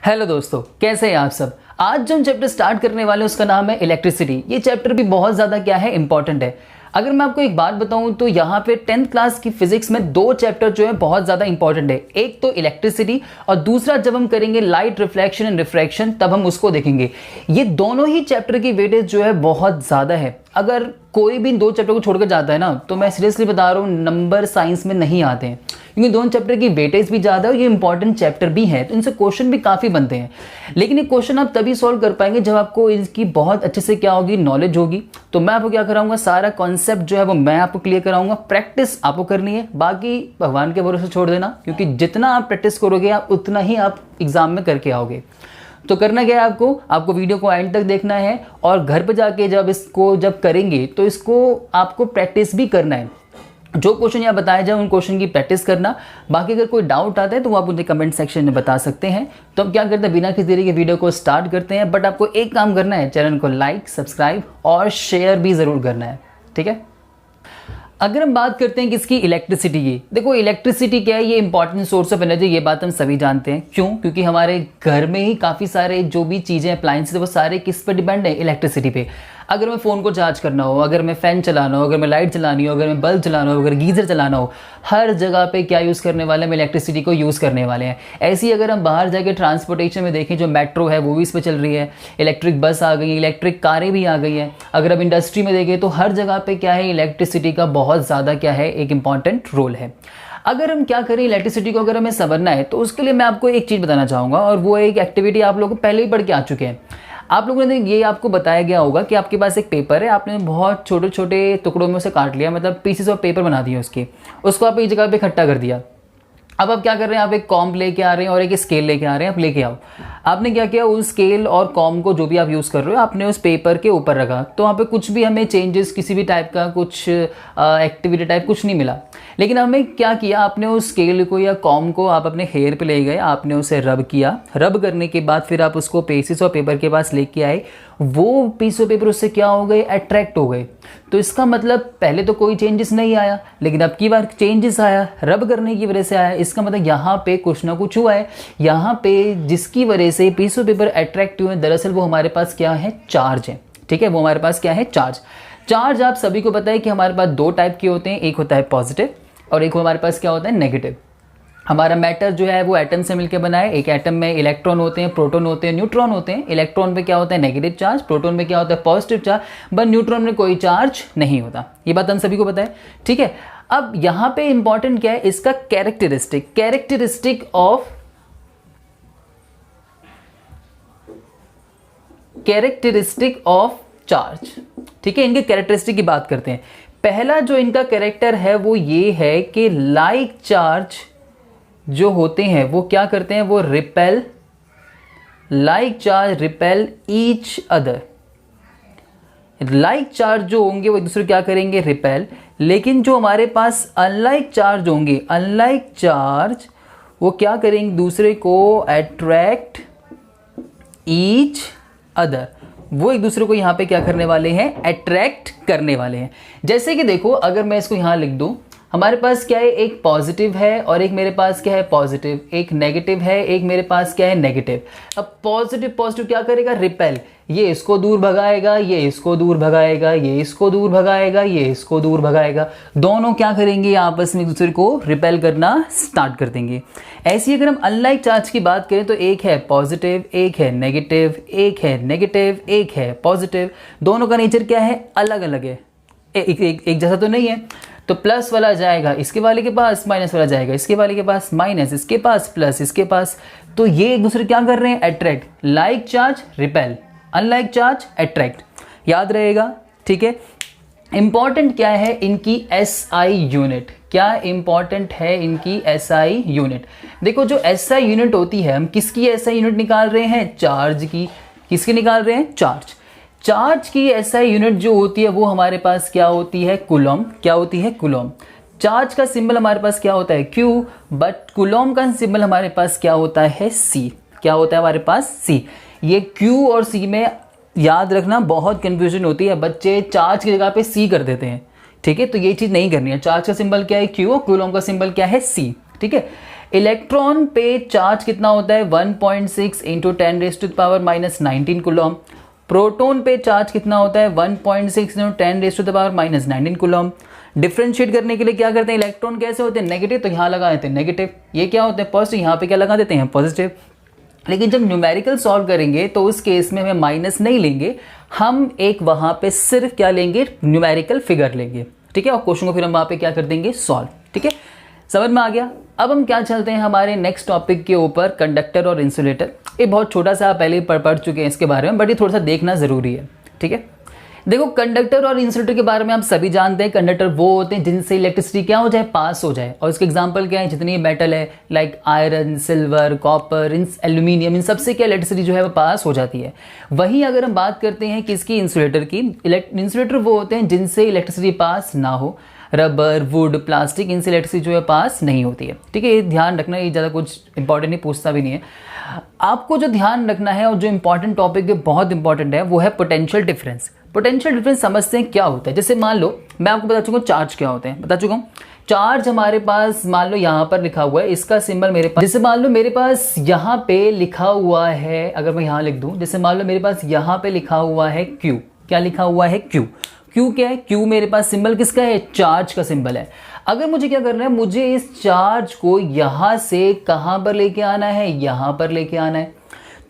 Hello दोस्तों, कैसे हैं आप सब। आज जो हम चैप्टर स्टार्ट करने वाले हैं उसका नाम है इलेक्ट्रिसिटी। ये चैप्टर भी बहुत ज़्यादा क्या है, इंपॉर्टेंट है। अगर मैं आपको एक बात बताऊं तो यहाँ पे 10th क्लास की फिजिक्स में दो चैप्टर जो है बहुत ज़्यादा इंपॉर्टेंट है। एक तो इलेक्ट्रिसिटी और दूसरा जब हम करेंगे लाइट रिफ्लेक्शन एंड रिफ्रैक्शन तब हम उसको देखेंगे। ये दोनों ही चैप्टर की वेटेज जो है बहुत ज़्यादा है। अगर कोई भी इन दो चैप्टर को छोड़कर जाता है ना तो मैं सीरियसली बता रहा हूँ नंबर साइंस में नहीं आते हैं, क्योंकि दोनों चैप्टर की वेटेज भी ज़्यादा है और ये इंपॉर्टेंट चैप्टर भी है, तो इनसे क्वेश्चन भी काफ़ी बनते हैं। लेकिन ये क्वेश्चन आप तभी सॉल्व कर पाएंगे जब आपको इसकी बहुत अच्छे से क्या होगी, नॉलेज होगी। तो मैं आपको क्या कराऊंगा, सारा कॉन्सेप्ट जो है वो मैं आपको क्लियर कराऊंगा। प्रैक्टिस आपको करनी है, बाकी भगवान के भरोसे छोड़ देना, क्योंकि जितना आप प्रैक्टिस करोगे आप उतना ही आप एग्जाम में करके आओगे। तो करना क्या है, आपको वीडियो को एंड तक देखना है और घर पे जाके जब करेंगे तो इसको आपको प्रैक्टिस भी करना है। जो क्वेश्चन यहाँ बताया जाए उन क्वेश्चन की प्रैक्टिस करना। बाकी अगर कोई डाउट आता है तो वो आप मुझे कमेंट सेक्शन में बता सकते हैं। तो हम क्या करते हैं, बिना किसी देरी के वीडियो को स्टार्ट करते हैं। बट आपको एक काम करना है, चैनल को लाइक, सब्सक्राइब और शेयर भी ज़रूर करना है, ठीक है। अगर हम बात करते हैं किसकी, इलेक्ट्रिसिटी की। देखो इलेक्ट्रिसिटी क्या है, ये इंपॉर्टेंट सोर्स ऑफ एनर्जी, ये बात हम सभी जानते हैं। क्यों? क्योंकि हमारे घर में ही काफ़ी सारे जो भी चीज़ें अप्लायंसेस वो सारे किस पर डिपेंड है, इलेक्ट्रिसिटी पे। अगर मैं फ़ोन को चार्ज करना हो, अगर मैं फ़ैन चलाना हो, अगर मैं लाइट चलानी हो, अगर मैं बल्ब चलाना हो, अगर गीज़र चलाना हो, हर जगह पे क्या यूज़ करने वाले हैं, हम इलेक्ट्रिसिटी को यूज़ करने वाले हैं। ऐसे ही अगर हम बाहर जाके ट्रांसपोर्टेशन में देखें, जो मेट्रो है वो भी इस पर चल रही है, इलेक्ट्रिक बस आ गई है, इलेक्ट्रिक कारें भी आ गई हैं। अगर हम इंडस्ट्री में देखें तो हर जगह पर क्या है, इलेक्ट्रिसिटी का बहुत ज़्यादा क्या है, एक इंपॉर्टेंट रोल है। अगर हम क्या करें, इलेक्ट्रिसिटी को अगर हमें समझना है तो उसके लिए मैं आपको एक चीज़ बताना चाहूँगा, और वो एक एक्टिविटी आप लोगों को पहले ही पढ़ के आ चुके हैं। आप लोगों ने ये आपको बताया गया होगा कि आपके पास एक पेपर है, आपने बहुत छोटे छोटे टुकड़ों में उसे काट लिया, मतलब पीसेस ऑफ पेपर बना दिए उसको आप एक जगह पे इकट्ठा कर दिया। अब आप क्या कर रहे हैं, आप एक कॉम्प लेके आ रहे हैं और एक स्केल लेके आ रहे हैं। आप लेके आओ, आपने क्या किया, उस स्केल और कॉम्प को जो भी आप यूज़ कर रहे हो आपने उस पेपर के ऊपर रखा। तो वहाँ पे कुछ भी हमें चेंजेस, किसी भी टाइप का कुछ एक्टिविटी टाइप कुछ नहीं मिला। लेकिन हमें क्या किया, आपने उस स्केल को या कॉम्प को आप अपने हेयर पे ले गए, आपने उसे रब किया। रब करने के बाद फिर आप उसको पीसेस ऑफ पेपर के पास लेके आए। वो पीस ऑफ पेपर उससे क्या हो गए, अट्रैक्ट हो गए। तो इसका मतलब पहले तो कोई चेंजेस नहीं आया, लेकिन अब की बार चेंजेस आया, रब करने की वजह से आया। इसका मतलब यहाँ पे कुछ ना कुछ हुआ है, यहाँ पे जिसकी वजह से पीस ऑफ पेपर अट्रैक्ट हुए। दरअसल वो हमारे पास क्या है, चार्ज है, ठीक है। वो हमारे पास क्या है, चार्ज। चार्ज आप सभी को पता है कि हमारे पास दो टाइप के होते हैं, एक होता है पॉजिटिव और एक हमारे पास क्या होता है, नेगेटिव। हमारा मैटर जो है वो एटम से मिलकर बना है। एक एटम में इलेक्ट्रॉन होते हैं, प्रोटॉन होते हैं, न्यूट्रॉन होते हैं। इलेक्ट्रॉन पे क्या होता है, नेगेटिव चार्ज, प्रोटॉन पे क्या होता है, पॉजिटिव चार्ज, बट न्यूट्रॉन में कोई चार्ज नहीं होता। ये बात हम सभी को पता है, ठीक है। अब यहाँ पे इंपॉर्टेंट क्या है, इसका कैरेक्टरिस्टिक ऑफ चार्ज, ठीक है। इनके कैरेक्टरिस्टिक की बात करते हैं। पहला जो इनका कैरेक्टर है वो ये है कि लाइक चार्ज जो होते हैं वो क्या करते हैं, वो repel, like charge repel each other. Like charge जो होंगे वो एक दूसरे क्या करेंगे, रिपेल। लेकिन जो हमारे पास अनलाइक चार्ज होंगे, अनलाइक चार्ज वो क्या करेंगे, दूसरे को अट्रैक्ट ईच अदर। वो एक दूसरे को यहाँ पे क्या करने वाले हैं, अट्रैक्ट करने वाले हैं। जैसे कि देखो, अगर मैं इसको यहाँ लिख दूं, हमारे पास क्या है, एक पॉजिटिव है और एक मेरे पास क्या है, पॉजिटिव। एक नेगेटिव है, एक मेरे पास क्या है, नेगेटिव। अब पॉजिटिव क्या करेगा, रिपेल। ये इसको दूर भगाएगा, ये इसको दूर भगाएगा, ये इसको दूर भगाएगा, ये इसको दूर भगाएगा। दोनों क्या करेंगे, आपस में एक दूसरे को रिपेल करना स्टार्ट कर देंगे। ऐसी अगर हम अनलाइक चार्ज की बात करें तो एक है पॉजिटिव, एक है नेगेटिव, एक है नेगेटिव, एक है पॉजिटिव। दोनों का नेचर क्या है, अलग अलग है, एक जैसा तो नहीं है। तो प्लस वाला जाएगा इसके वाले के पास, माइनस वाला जाएगा इसके वाले के पास, माइनस इसके पास, प्लस इसके पास। तो ये एक दूसरे क्या कर रहे हैं, attract. Like charge repel, unlike charge attract, याद रहेगा, ठीक है। इंपॉर्टेंट क्या है, इनकी SI यूनिट। क्या इंपॉर्टेंट है, इनकी SI यूनिट। देखो जो SI यूनिट होती है, हम किसकी SI यूनिट निकाल रहे हैं, चार्ज की। किसकी निकाल रहे हैं, चार्ज। चार्ज की SI यूनिट जो होती है वो हमारे पास क्या होती है, कूलम। क्या होती है, कूलम। चार्ज का सिंबल हमारे पास क्या होता है, Q, बट कूलम का सिंबल हमारे पास क्या होता है, C। क्या होता है हमारे पास, C। ये Q और C में याद रखना बहुत कंफ्यूजन होती है, बच्चे चार्ज की जगह पे C कर देते हैं, ठीक है। तो ये चीज़ नहीं करनी है। चार्ज का सिंबल क्या है, Q, और कूलम का सिंबल क्या है, C, ठीक है। इलेक्ट्रॉन पे चार्ज कितना होता है 1.6 इंटू 10⁻⁻19 कूलम। प्रोटॉन पे चार्ज कितना होता है 1.6 इंटू 10⁻⁻19 कूलम। डिफरेंशिएट करने के लिए क्या करते हैं, इलेक्ट्रॉन कैसे होते हैं नेगेटिव, तो यहाँ लगा देते हैं नेगेटिव, ये क्या होते हैं पॉजिटिव, यहाँ पे क्या लगा देते हैं पॉजिटिव। लेकिन जब न्यूमेरिकल सॉल्व करेंगे तो उस केस में हमें माइनस नहीं लेंगे, हम एक वहाँ पे सिर्फ क्या लेंगे न्यूमेरिकल फिगर लेंगे, ठीक है, और क्वेश्चन को फिर हम वहाँ पे क्या कर देंगे सॉल्व, ठीक है, समझ में आ गया। अब हम क्या चलते हैं हमारे नेक्स्ट टॉपिक के ऊपर, कंडक्टर और इंसुलेटर। ये बहुत छोटा सा आप पहले ही पढ़ चुके हैं इसके बारे में, बट ये थोड़ा सा देखना ज़रूरी है, ठीक है। देखो कंडक्टर और इंसुलेटर के बारे में आप सभी जानते हैं, कंडक्टर वो होते हैं जिनसे इलेक्ट्रिसिटी क्या हो जाए पास हो जाए, और इसके एग्जांपल क्या है, जितनी मेटल है like iron, silver, copper, aluminium, इन सबसे क्या इलेक्ट्रिसिटी जो है वो पास हो जाती है। वहीं अगर हम बात करते हैं किसकी, इंसुलेटर की, इंसुलेटर वो होते हैं जिनसे इलेक्ट्रिसिटी पास ना हो, रबर, वुड, प्लास्टिक, इनसे इलेक्ट्रिसिटी जो है पास नहीं होती है, ठीक है। ये ध्यान रखना, ये ज़्यादा कुछ इंपॉर्टेंट नहीं, पूछता भी नहीं है। आपको जो ध्यान रखना है और जो इंपॉर्टेंट टॉपिक है, बहुत इंपॉर्टेंट है, वो है पोटेंशियल डिफरेंस। पोटेंशियल डिफरेंस समझते हैं क्या होता है। जैसे मान लो मैं आपको बता चुका हूँ चार्ज क्या होते हैं, बता चुका हूँ। चार्ज हमारे पास मान लो यहाँ पर लिखा हुआ है, इसका सिंबल मेरे पास, जैसे मान लो मेरे पास यहाँ पे लिखा हुआ है, अगर मैं यहाँ लिख दूँ, जैसे मान लो मेरे पास यहाँ पे लिखा हुआ है Q, क्या लिखा हुआ है Q, Q क्या है, Q मेरे पास सिंबल किसका है, चार्ज का सिंबल है। अगर मुझे क्या करना है, मुझे इस चार्ज को यहाँ से कहाँ पर लेके आना है, यहाँ पर लेके आना है,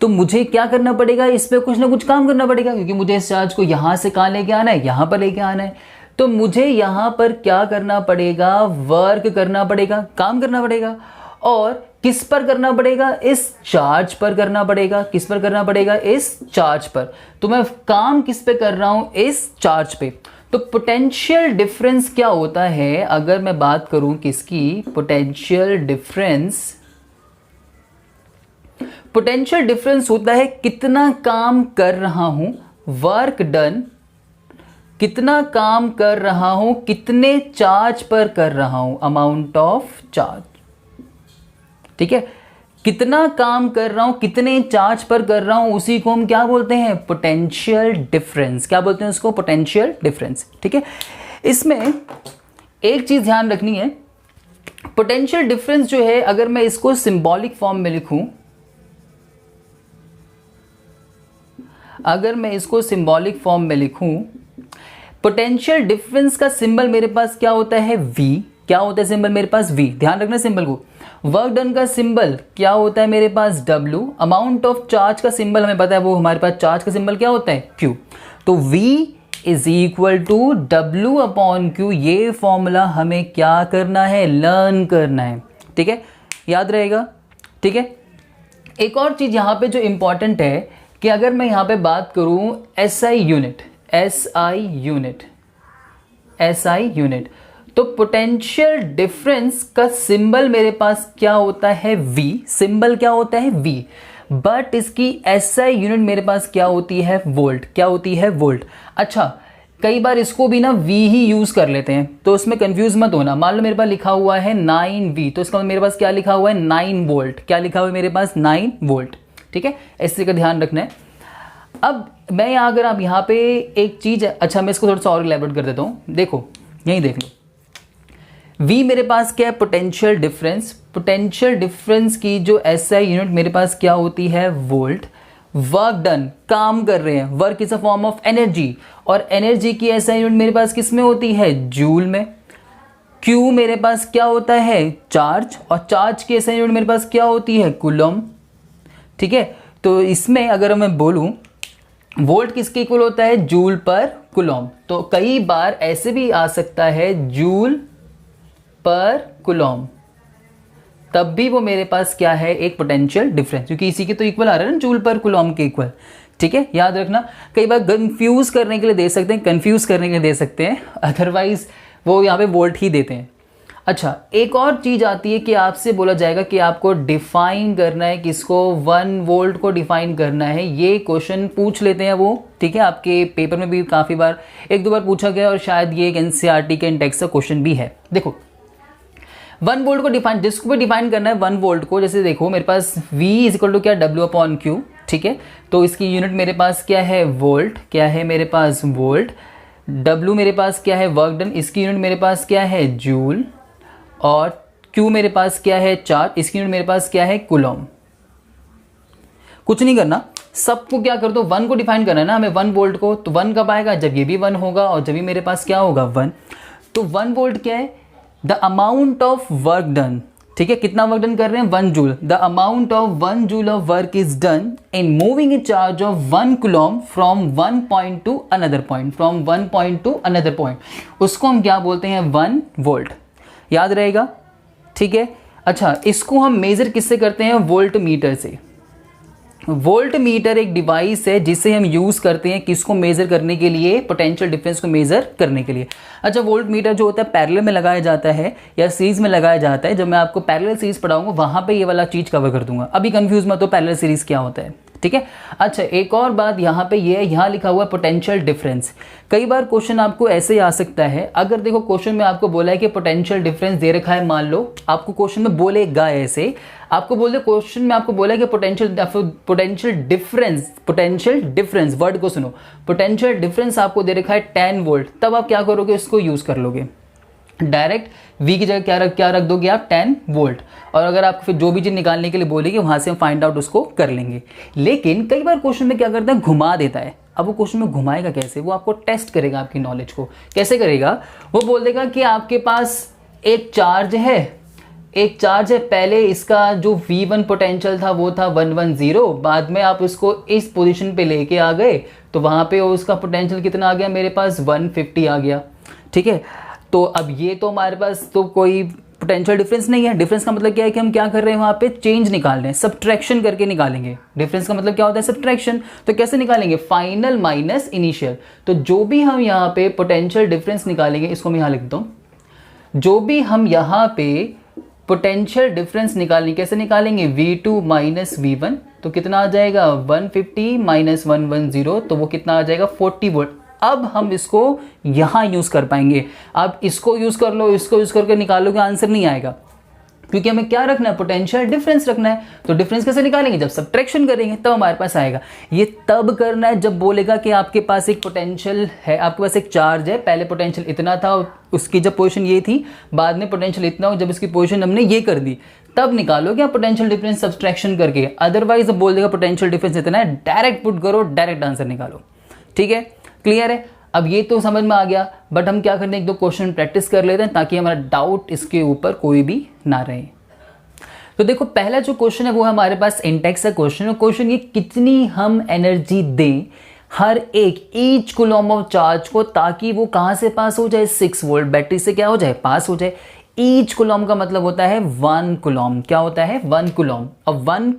तो मुझे क्या करना पड़ेगा, इस पर कुछ ना कुछ काम करना पड़ेगा, क्योंकि मुझे इस चार्ज को यहाँ से कहाँ लेके आना है, यहाँ पर लेके आना है। तो मुझे यहाँ पर क्या करना पड़ेगा, वर्क करना पड़ेगा, काम करना पड़ेगा, और किस पर करना पड़ेगा, इस चार्ज पर करना पड़ेगा। किस पर करना पड़ेगा, इस चार्ज पर। तो मैं काम किस पे कर रहा हूं, इस चार्ज पे। तो पोटेंशियल डिफरेंस क्या होता है, अगर मैं बात करूं किसकी, पोटेंशियल डिफरेंस होता है कितना काम कर रहा हूं, वर्क डन, कितना काम कर रहा हूं, कितने चार्ज पर कर रहा हूं, अमाउंट ऑफ चार्ज, ठीक है। कितना काम कर रहा हूं, कितने चार्ज पर कर रहा हूं, उसी को हम क्या बोलते हैं, पोटेंशियल डिफरेंस। क्या बोलते हैं उसको, पोटेंशियल डिफरेंस, ठीक है। इसमें एक चीज ध्यान रखनी है, पोटेंशियल डिफरेंस जो है, अगर मैं इसको सिंबॉलिक फॉर्म में लिखूं, अगर मैं इसको सिंबॉलिक फॉर्म में लिखूं, पोटेंशियल डिफरेंस का सिंबल मेरे पास क्या होता है, V। क्या होता है सिंबल मेरे पास, V, ध्यान रखना सिंबल को। वर्क डन का सिंबल क्या होता है मेरे पास, W। अमाउंट ऑफ चार्ज का सिंबल हमें पता है, वो हमारे पास चार्ज का सिंबल क्या होता है, Q। तो V is equal to W upon Q। ये फॉर्मूला हमें क्या करना है, लर्न करना है, ठीक है, याद रहेगा, ठीक है। एक और चीज यहाँ पे जो इंपॉर्टेंट है कि अगर मैं यहाँ पे बात करूँ SI यूनिट, तो पोटेंशियल डिफरेंस का सिंबल मेरे पास क्या होता है, V। सिंबल क्या होता है, V, बट इसकी SI यूनिट मेरे पास क्या होती है, वोल्ट। क्या होती है, वोल्ट। अच्छा, कई बार इसको भी ना V ही यूज कर लेते हैं, तो उसमें कंफ्यूज मत होना। मान लो मेरे पास लिखा हुआ है 9V, तो इसका मेरे पास क्या लिखा हुआ है, 9 वोल्ट। क्या लिखा हुआ है मेरे पास, 9 वोल्ट, ठीक है, इसी का ध्यान रखना है। अब मैं यहाँ, अगर आप यहाँ पे एक चीज, अच्छा मैं इसको थोड़ा सा और इलैबोरेट कर देता हूँ, देखो यहीं देख लो। V मेरे पास क्या है, पोटेंशियल डिफरेंस। पोटेंशियल डिफरेंस की जो SI यूनिट मेरे पास क्या होती है, वोल्ट। वर्क डन, काम कर रहे हैं, work is a form of energy, और एनर्जी की SI यूनिट मेरे पास किस में होती है, जूल में। Q मेरे पास क्या होता है, चार्ज, और चार्ज की SI यूनिट मेरे पास क्या होती है, कूलम, ठीक है। तो इसमें अगर मैं बोलूं वोल्ट किसके इक्वल होता है, जूल पर कूलम, तो कई बार ऐसे भी आ सकता है जूल पर कूलम, तब भी वो मेरे पास क्या है, एक पोटेंशियल डिफरेंस, क्योंकि इसी के तो इक्वल आ रहा है ना, जूल पर कूलम के इक्वल, ठीक है, याद रखना। कई बार कंफ्यूज करने के लिए दे सकते हैं, अदरवाइज वो यहाँ पे वोल्ट ही देते हैं। अच्छा, एक और चीज आती है कि आपसे बोला जाएगा कि आपको डिफाइन करना है, किसको, 1 वोल्ट को डिफाइन करना है। ये क्वेश्चन पूछ लेते हैं वो, ठीक है, आपके पेपर में भी काफी बार, 1-2 बार पूछा गया, और शायद ये एक NCERT के इंडेक्स का क्वेश्चन भी है। देखो 1 वोल्ट को डिफाइन, जिसको भी डिफाइन करना है 1 वोल्ट को, जैसे देखो मेरे पास V इज इक्वल टू क्या, W अपॉन Q, ठीक है। तो इसकी यूनिट मेरे पास क्या है, वोल्ट। क्या है मेरे पास, वोल्ट। W मेरे पास क्या है, वर्क डन, इसकी यूनिट मेरे पास क्या है, जूल, और Q मेरे पास क्या है चार्ज, इसकी यूनिट मेरे पास क्या है कूलम। कुछ नहीं करना, सबको क्या कर दो 1 को डिफाइन करना है ना हमें, 1 वोल्ट को। तो 1 कब आएगा, जब ये भी 1 होगा और जब भी मेरे पास क्या होगा 1। तो 1 वोल्ट क्या है, the amount of work done, ठीक है, कितना वर्क डन कर रहे हैं 1 joule. The amount of 1 joule of work is done in moving A charge of 1 coulomb from 1 point two another point, from 1 point two another point, उसको हम क्या बोलते हैं 1 वोल्ट। याद रहेगा, ठीक है। अच्छा, इसको हम मेजर किससे करते हैं, वोल्ट मीटर से। वोल्ट मीटर एक डिवाइस है जिसे हम यूज करते हैं किसको मेजर करने के लिए, पोटेंशियल डिफरेंस को मेजर करने के लिए। अच्छा, वोल्ट मीटर जो होता है पैरेलल में लगाया जाता है या सीरीज में लगाया जाता है। जब मैं आपको पैरेलल सीरीज पढ़ाऊंगा वहां पे ये वाला चीज कवर कर दूंगा, अभी कंफ्यूज मत हो पैरेलल सीरीज क्या होता है, ठीक है। अच्छा, एक और बात यहाँ पे ये है, यहाँ लिखा हुआ है पोटेंशियल डिफरेंस। कई बार क्वेश्चन आपको ऐसे ही आ सकता है, अगर देखो क्वेश्चन में आपको बोला है कि पोटेंशियल डिफरेंस दे रखा है, मान लो आपको क्वेश्चन में बोलेगा ऐसे, आपको बोल दे क्वेश्चन में आपको बोला है कि पोटेंशियल डिफरेंस वर्ड को सुनो, पोटेंशियल डिफरेंस आपको दे रखा है 10 वोल्ट, तब आप क्या करोगे, इसको यूज कर लोगे डायरेक्ट, V की जगह क्या रख दोगे आप 10 वोल्ट। और अगर आपको फिर जो भी चीज निकालने के लिए बोलेगी वहां से हम फाइंड आउट उसको कर लेंगे। लेकिन कई बार क्वेश्चन में क्या करता है, घुमा देता है। अब वो क्वेश्चन में घुमाएगा कैसे, वो आपको टेस्ट करेगा आपकी नॉलेज को। कैसे करेगा, वो बोल देगा कि आपके पास एक चार्ज है, पहले इसका जो V1 पोटेंशियल था वो था 110, बाद में आप उसको इस पोजीशन पे लेके आ गए तो वहां पे उसका पोटेंशियल कितना आ गया, मेरे पास 150 आ गया, ठीक है। तो अब ये तो हमारे पास तो कोई पोटेंशियल डिफरेंस नहीं है। डिफरेंस का मतलब क्या है कि हम क्या कर रहे हैं, वहां पे चेंज निकाल रहे हैं, सब्ट्रैक्शन करके निकालेंगे। डिफरेंस का मतलब क्या होता है, सब्ट्रैक्शन। तो कैसे निकालेंगे, फाइनल माइनस इनिशियल। तो जो भी हम यहाँ पे पोटेंशियल डिफरेंस निकालेंगे, इसको मैं यहाँ लिख दूँ, जो भी हम यहाँ पे पोटेंशियल डिफरेंस निकालेंगे, कैसे निकालेंगे, V2 माइनस V1, तो कितना आ जाएगा 150 माइनस 110, तो वो कितना आ जाएगा 40 वोल्ट। अब हम इसको यहां यूज कर पाएंगे। अब इसको यूज कर लो, इसको यूज करके निकालोगे आंसर नहीं आएगा, क्योंकि हमें क्या रखना है, पोटेंशियल डिफरेंस रखना है। तो डिफरेंस कैसे निकालेंगे, जब सब्ट्रैक्शन करेंगे तब हमारे पास आएगा। ये तब करना है जब बोलेगा कि आपके पास एक पोटेंशियल है, आपके पास एक चार्ज है, पहले पोटेंशियल इतना था, उसकी जब पोजीशन ये थी, बाद में पोटेंशियल इतना हो, जब इसकी पोजीशन हमने ये कर दी, तब निकालोगे आप पोटेंशियल डिफरेंस सब्ट्रैक्शन करके। अदरवाइज अब बोल देगा पोटेंशियल डिफरेंस इतना है, डायरेक्ट पुट करो, डायरेक्ट आंसर निकालो, ठीक है। क्लियर है, अब ये तो समझ में आ गया, बट हम क्या करते हैं, एक दो क्वेश्चन प्रैक्टिस कर लेते हैं ताकि हमारा डाउट इसके ऊपर कोई भी ना रहे। तो देखो, पहला जो क्वेश्चन है वो हमारे पास इंटेक्स का क्वेश्चन है। क्वेश्चन ये, कितनी हम एनर्जी दें हर एक ईच कूलम ऑफ चार्ज को, ताकि वो कहां से पास हो जाए, 6 वोल्ट बैटरी से क्या हो जाए, पास हो जाए। ईच कूलम का मतलब होता है 1 कूलम, क्या होता है 1 कूलम। अब 1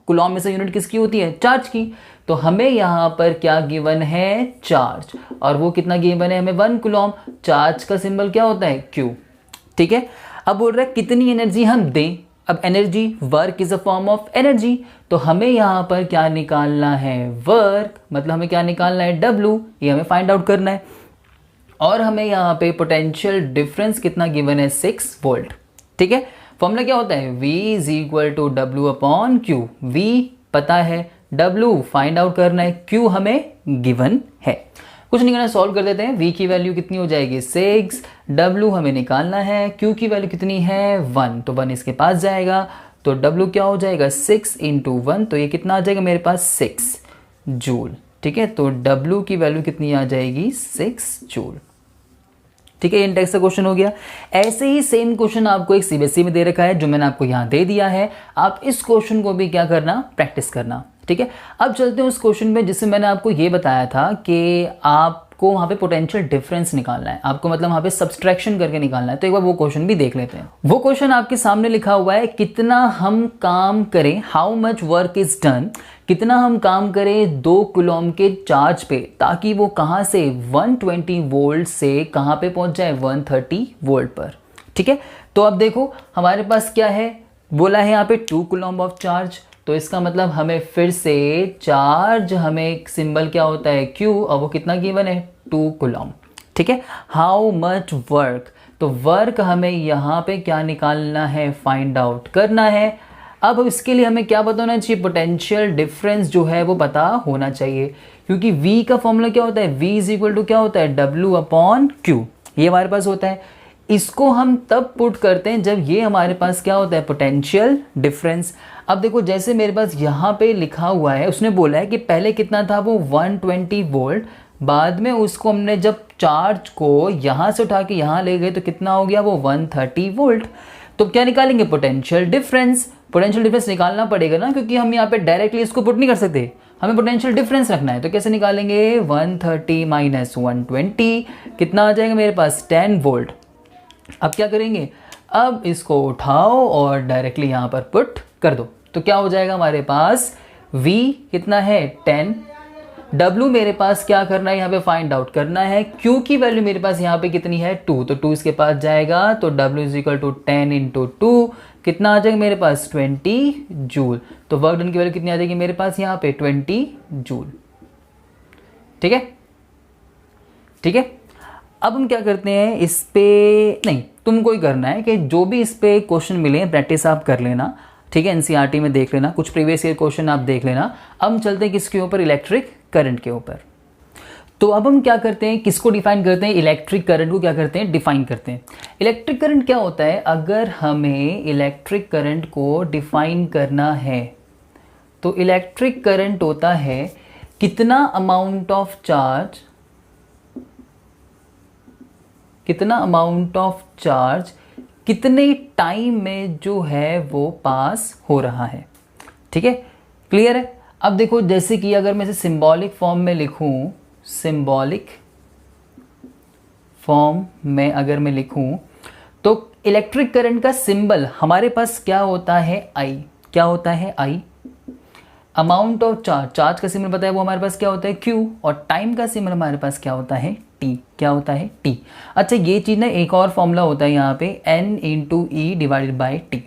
कूलम में से यूनिट किसकी होती है, चार्ज की। तो हमें यहां पर क्या गिवन है, चार्ज, और वो कितना गिवन है हमें 1 कूलम। चार्ज का सिंबल क्या होता है, Q, ठीक है। अब बोल रहा है कितनी एनर्जी हम दें। अब energy, work is a form of energy, तो हमें यहां पर क्या निकालना है, वर्क, मतलब हमें क्या निकालना है, W, ये हमें फाइंड आउट करना है। और हमें यहाँ पे पोटेंशियल डिफरेंस कितना गिवन है, 6 वोल्ट, ठीक है। फॉर्मूला क्या होता है, V is equal to W upon Q। V पता है, W फाइंड आउट करना है, Q हमें गिवन है। कुछ नहीं करना, सॉल्व कर देते हैं। V की वैल्यू कितनी हो जाएगी 6, W हमें निकालना है, Q की वैल्यू कितनी है 1, तो 1 इसके पास जाएगा, तो W क्या हो जाएगा 6 इंटू 1, तो ये कितना आ जाएगा मेरे पास 6 जूल, ठीक है। तो W की वैल्यू कितनी आ जाएगी 6 जूल, ठीक है। इंडेक्स का क्वेश्चन हो गया। ऐसे ही सेम क्वेश्चन आपको एक CBSE में दे रखा है, जो मैंने आपको यहाँ दे दिया है। आप इस क्वेश्चन को भी क्या करना, प्रैक्टिस करना, ठीक है। अब चलते हैं उस क्वेश्चन में जिसमें मैंने आपको ये बताया था कि आपको वहाँ पे पोटेंशियल डिफरेंस निकालना है, आपको मतलब वहाँ पे सब्सट्रैक्शन करके निकालना है। तो एक बार वो क्वेश्चन भी देख लेते हैं। वो क्वेश्चन आपके सामने लिखा हुआ है, कितना हम काम करें, how much work is done, कितना हम काम करें 2 कूलम के चार्ज पे, ताकि वो कहाँ से 120 वोल्ट से कहाँ पे पहुँच जाए 130 वोल्ट पर, ठीक है। तो अब देखो हमारे पास क्या है, बोला है यहाँ पे 2 कूलम ऑफ चार्ज, तो इसका मतलब हमें फिर से चार्ज, हमें सिंबल क्या होता है Q, और वो कितना गिवन है 2 कूलम, ठीक है। हाउ मच वर्क, तो वर्क हमें यहाँ पे क्या निकालना है, फाइंड आउट करना है। अब इसके लिए हमें क्या बताना चाहिए, पोटेंशियल डिफरेंस जो है वो पता होना चाहिए, क्योंकि V का फॉर्मूला क्या होता है, V इज इक्वल टू क्या होता है, W अपॉन Q, ये हमारे पास होता है। इसको हम तब पुट करते हैं जब ये हमारे पास क्या होता है, पोटेंशियल डिफरेंस। अब देखो जैसे मेरे पास यहाँ पे लिखा हुआ है, उसने बोला है कि पहले कितना था वो 120 वोल्ट, बाद में उसको हमने जब चार्ज को यहाँ से उठा के यहाँ ले गए तो कितना हो गया वो 130 वोल्ट। तो क्या निकालेंगे, पोटेंशियल डिफरेंस। पोटेंशियल डिफरेंस निकालना पड़ेगा ना, क्योंकि हम यहाँ पे डायरेक्टली इसको पुट नहीं कर सकते, हमें पोटेंशियल डिफरेंस रखना है। तो कैसे निकालेंगे, 130 माइनस 120 कितना आ जाएगा मेरे पास, 10 वोल्ट। अब क्या करेंगे, अब इसको उठाओ और डायरेक्टली यहाँ पर पुट कर दो, तो क्या हो जाएगा हमारे पास, V कितना है 10, W मेरे पास क्या करना है यहाँ पे फाइंड आउट करना है, Q की वैल्यू मेरे पास यहाँ पे कितनी है 2, तो 2 इसके पास जाएगा, तो W is equal to 10 into 2 कितना आ जाएगा मेरे पास 20 जूल। तो वर्क डन की वैल्यू कितनी आ जाएगी मेरे पास यहाँ पे 20 जूल। ठीक है, ठीक है। अब हम क्या करते हैं, इस पे नहीं तुमको ही करना है कि जो भी इस पे क्वेश्चन मिले प्रैक्टिस आप कर लेना, ठीक है, एनसीईआरटी में देख लेना, कुछ प्रीवियस ईयर क्वेश्चन आप देख लेना। अब हम चलते हैं किसके ऊपर, इलेक्ट्रिक करंट के ऊपर। तो अब हम क्या करते हैं, किसको डिफाइन करते हैं, इलेक्ट्रिक करंट को क्या करते हैं, डिफाइन करते हैं। इलेक्ट्रिक करंट क्या होता है, अगर हमें इलेक्ट्रिक करंट को डिफाइन करना है तो इलेक्ट्रिक करंट होता है कितना अमाउंट ऑफ चार्ज, कितना अमाउंट ऑफ चार्ज कितने टाइम में जो है वो पास हो रहा है। ठीक है, क्लियर है। अब देखो जैसे कि अगर मैं इसे सिंबॉलिक फॉर्म में लिखूं, सिंबॉलिक फॉर्म में अगर मैं लिखूं तो इलेक्ट्रिक करंट का सिंबल हमारे पास क्या होता है, आई। क्या होता है, आई। अमाउंट ऑफ चार्ज, चार्ज का सिंबल पता है वो हमारे पास क्या होता है, क्यू, और टाइम का सिंबल हमारे पास क्या होता है, टी। क्या होता है, टी। अच्छा ये चीज़ ना एक और फॉर्मूला होता है यहाँ पे, n into E divided by T.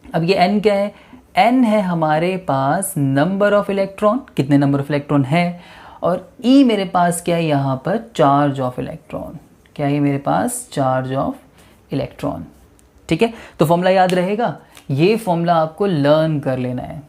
अब ये n क्या है, n है हमारे पास नंबर ऑफ इलेक्ट्रॉन, कितने नंबर ऑफ इलेक्ट्रॉन है, और e मेरे पास क्या है यहाँ पर, चार्ज ऑफ इलेक्ट्रॉन। क्या है मेरे पास, चार्ज ऑफ इलेक्ट्रॉन। ठीक है, तो फॉर्मूला याद रहेगा, ये फॉर्मूला आपको लर्न कर लेना है।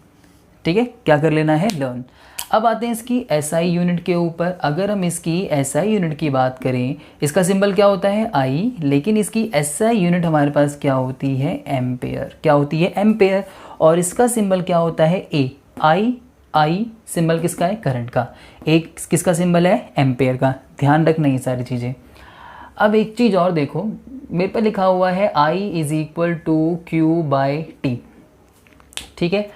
ठीक है, क्या कर लेना है, लर्न। अब आते हैं इसकी एसआई यूनिट के ऊपर। अगर हम इसकी एसआई यूनिट की बात करें, इसका सिंबल क्या होता है, आई, लेकिन इसकी एसआई यूनिट हमारे पास क्या होती है, एम्पेयर। क्या होती है, एम्पेयर। और इसका सिंबल क्या होता है, ए। आई, आई सिंबल किसका है, करंट का। एक किसका सिंबल है, एम्पेयर का। ध्यान रखना ये सारी चीज़ें। अब एक चीज़ और देखो, मेरे पर लिखा हुआ है I is equal to Q by T. ठीक है,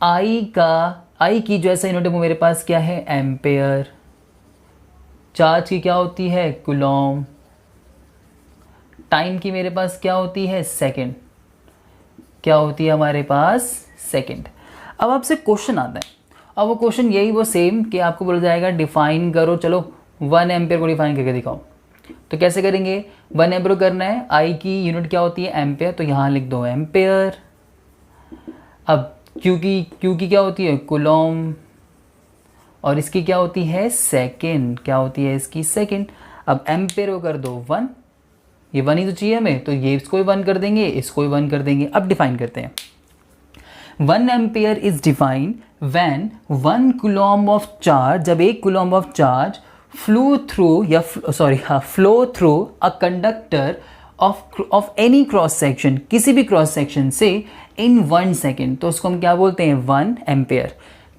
आई की जो ऐसा यूनिट है वो मेरे पास क्या है, एम्पेयर। चार्ज की क्या होती है, कूलॉम। टाइम की मेरे पास क्या होती है, सेकंड। क्या होती है हमारे पास, सेकंड। अब आपसे क्वेश्चन आता है, अब वो क्वेश्चन यही वो सेम कि आपको बोला जाएगा डिफाइन करो, चलो 1 एम्पेयर को डिफाइन करके दिखाओ। तो कैसे करेंगे, 1 एम्पेयर करना है, आई की यूनिट क्या होती है, एम्पेयर, तो यहाँ लिख दो एम्पेयर। अब क्यू की क्या होती है, कूलॉम, और इसकी क्या होती है, सेकंड। क्या होती है इसकी, सेकंड। अब एम्पेयर को कर दो 1, ये 1 ही तो चाहिए हमें, तो ये इसको भी 1 कर देंगे, इसको भी 1 कर देंगे। अब डिफाइन करते हैं, 1 ampere is defined when 1 Coulomb of charge, जब 1 Coulomb of charge flow through a conductor of any cross section, किसी भी क्रॉस सेक्शन से इन 1 सेकेंड, तो उसको हम क्या बोलते हैं, 1 एम्पेयर।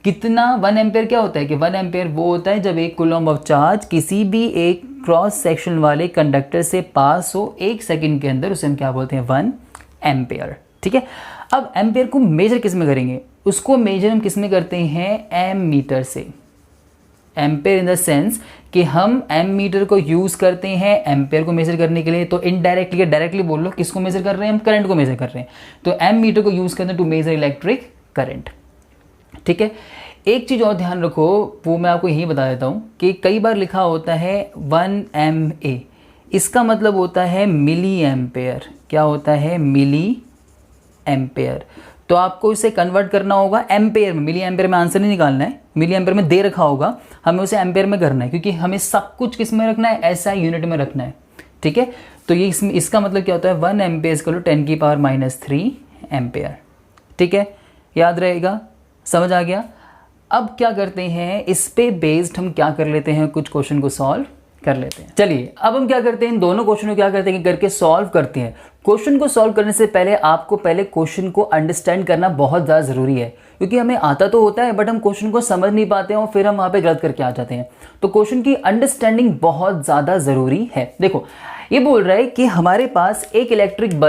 कितना, 1 एम्पेयर क्या होता है कि 1 एम्पेयर वो होता है जब 1 कूलॉम ऑफ चार्ज किसी भी एक क्रॉस सेक्शन वाले कंडक्टर से पास हो 1 सेकेंड के अंदर, उसे हम क्या बोलते हैं, 1 एम्पेयर। ठीक है, अब एम्पेयर को मेजर किस में करेंगे, उसको मेजर हम किस में करते हैं, एम मीटर से। एम्पेयर इन द सेंस कि हम एम मीटर को यूज़ करते हैं एम्पेयर को मेजर करने के लिए। तो इनडायरेक्टली या डायरेक्टली बोल लो, किसको मेजर कर रहे हैं, हम करंट को मेजर कर रहे हैं। तो एम मीटर को यूज़ करते हैं टू मेजर इलेक्ट्रिक करंट। ठीक है, एक चीज़ और ध्यान रखो, वो मैं आपको यही बता देता हूँ कि कई बार लिखा होता है 1 MA, इसका मतलब होता है मिली एम्पेयर। क्या होता है, मिली एम्पेयर। तो आपको इसे कन्वर्ट करना होगा एम्पेयर में। मिली एम्पेयर में आंसर नहीं निकालना है, मिली एम्पेयर में दे रखा होगा, हमें उसे एम्पेयर में करना है, क्योंकि हमें सब कुछ किस में रखना है, एसआई यूनिट में रखना है। ठीक है, तो ये इसका मतलब क्या होता है, 1 एम्पेयर को 10 की पावर -3 एम्पेयर। ठीक है, याद रहेगा, समझ आ गया। अब क्या करते हैं, इस पे बेस्ड हम क्या कर लेते हैं, कुछ क्वेश्चन को सॉल्व कर लेते हैं। चलिए अब हम क्या करते हैं, इन दोनों क्वेश्चन को क्या करते हैं कि करके सॉल्व करते हैं। क्वेश्चन को सॉल्व करने से पहले आपको पहले क्वेश्चन को अंडरस्टैंड करना बहुत ज़्यादा ज़रूरी है, क्योंकि हमें आता तो होता है बट हम क्वेश्चन को समझ नहीं पाते हैं और फिर हम वहाँ पे गलत करके आ जाते हैं। तो क्वेश्चन की अंडरस्टैंडिंग बहुत ज़्यादा ज़रूरी है। देखो ये बोल रहा है कि हमारे पास एक इलेक्ट्रिक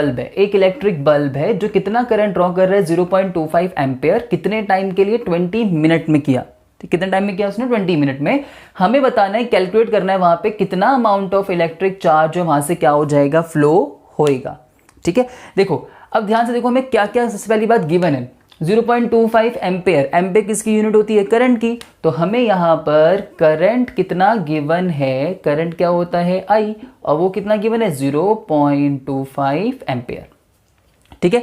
बल्ब है जो कितना करंट ड्रॉ कर रहा है 0.25 एम्पेयर, कितने टाइम के लिए 20 मिनट में किया। कितने टाइम में किया उसने 20 मिनट में। हमें बताना है, कैलकुलेट करना है वहां पे कितना अमाउंट ऑफ इलेक्ट्रिक चार्ज वहां से क्या हो जाएगा, फ्लो होएगा। ठीक है, देखो अब ध्यान से देखो हमें क्या क्या सबसे पहली बात गिवन है 0.25 एम्पेयर। एम्पेयर किसकी यूनिट होती है, करंट की। तो हमें यहाँ पर करंट कितना गिवन है, करंट क्या होता है आई, और वो कितना गिवन है 0.25 एम्पेयर। ठीक है,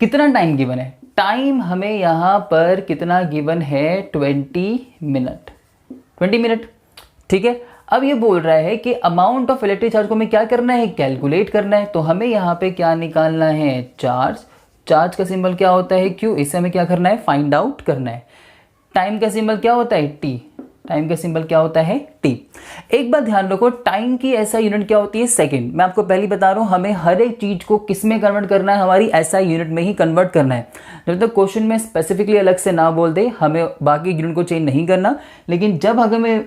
कितना टाइम गिवन है, टाइम हमें यहाँ पर कितना गिवन है 20 मिनट। ठीक है, अब ये बोल रहा है कि अमाउंट ऑफ इलेक्ट्रिक चार्ज को हमें क्या करना है, कैलकुलेट करना है। तो हमें यहाँ पे क्या निकालना है, चार्ज का सिंबल क्या होता है Q, इससे हमें क्या करना है, फाइंड आउट करना है। टाइम का सिंबल क्या होता है T, टाइम का सिंबल क्या होता है T। एक बात ध्यान रखो, टाइम की ऐसा यूनिट क्या होती है, सेकंड। मैं आपको पहले बता रहा हूं हमें हर एक चीज को किस में कन्वर्ट करना है, हमारी SI यूनिट में ही कन्वर्ट करना है। जब तक क्वेश्चन में स्पेसिफिकली अलग से ना बोल दे हमें बाकी यूनिट को चेंज नहीं करना, लेकिन जब